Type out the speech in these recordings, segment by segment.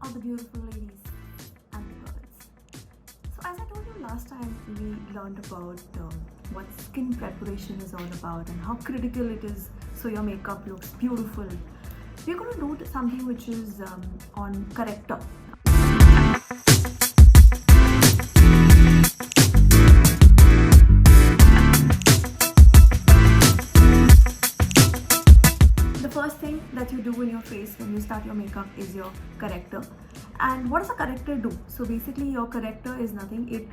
all the beautiful ladies and the girls. So as I told you last time, we learned about what skin preparation is all about and how critical it is so your makeup looks beautiful. We're going to do something which is on corrector. First thing that you do in your face when you start your makeup is your corrector. And what does a corrector do? So basically your corrector is nothing,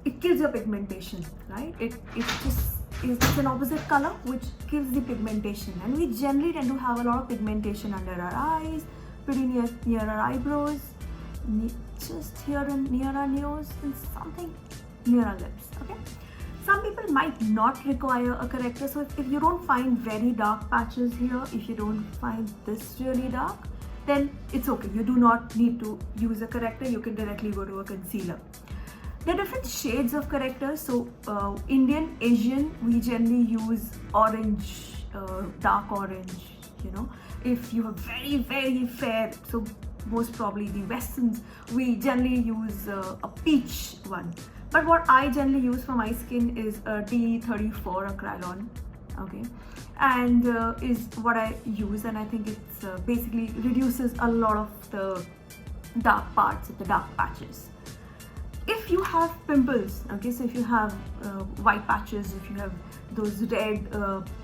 it kills your pigmentation, right? It's an opposite color which kills the pigmentation, and we generally tend to have a lot of pigmentation under our eyes, pretty near our eyebrows, just here and near our nose, and something near our lips. Okay, some people might not require a corrector, so if you don't find very dark patches here, if you don't find this really dark, then it's okay. You do not need to use a corrector. You can directly go to a concealer. There are different shades of correctors. So Indian, Asian, we generally use orange, dark orange, you know. If you are very, very fair, so most probably the Westerns, we generally use a peach one. But what I generally use for my skin is a D34 Acrylon, okay, and is what I use, and I think it's basically reduces a lot of the dark parts, the dark patches. If you have pimples, okay, so if you have white patches, if you have those red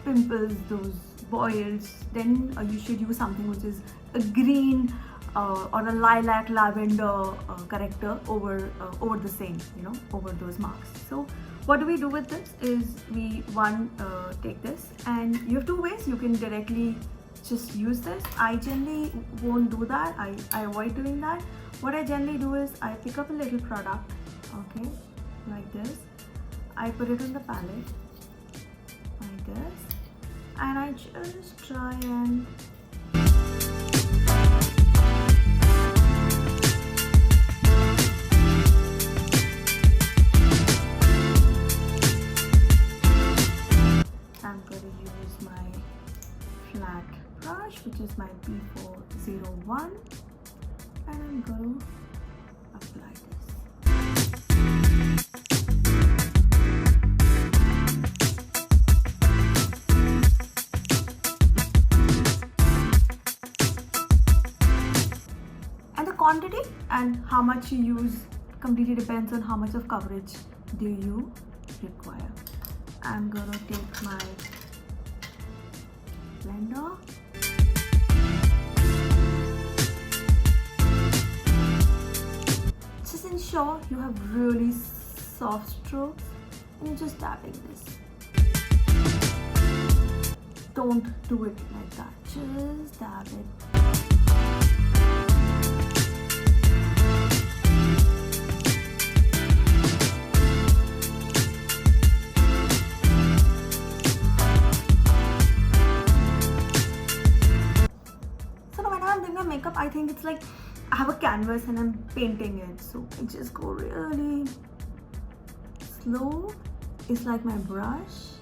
pimples, those boils, then you should use something which is a green or a lilac lavender corrector over the same, you know, over those marks. So what do we do with this is we take this, and you have two ways. You can directly just use this. I generally won't do that. I avoid doing that. What I generally do is I pick up a little product, okay, like this. I put it on the palette like this, and I just try and I'm going to use my flat brush, which is my B401, and I'm going to apply this. And the quantity and how much you use completely depends on how much of coverage do you require. I'm gonna take my blender. Just ensure you have really soft strokes and you're just dabbing this. Don't do it like that, just dab it. Makeup, I think it's like I have a canvas and I'm painting it, so I just go really slow. It's like my brush.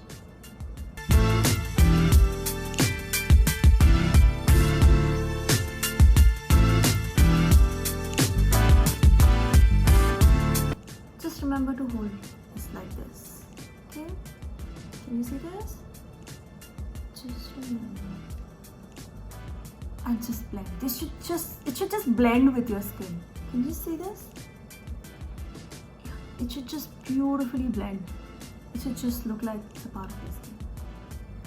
Just remember to hold this like this, okay? Can you see this? Just remember. And just blend. It should just blend with your skin. Can you see this? Yeah, it should just beautifully blend. It should just look like it's a part of your skin.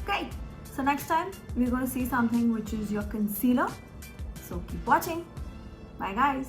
Great. So next time we're going to see something which is your concealer. So keep watching. Bye guys.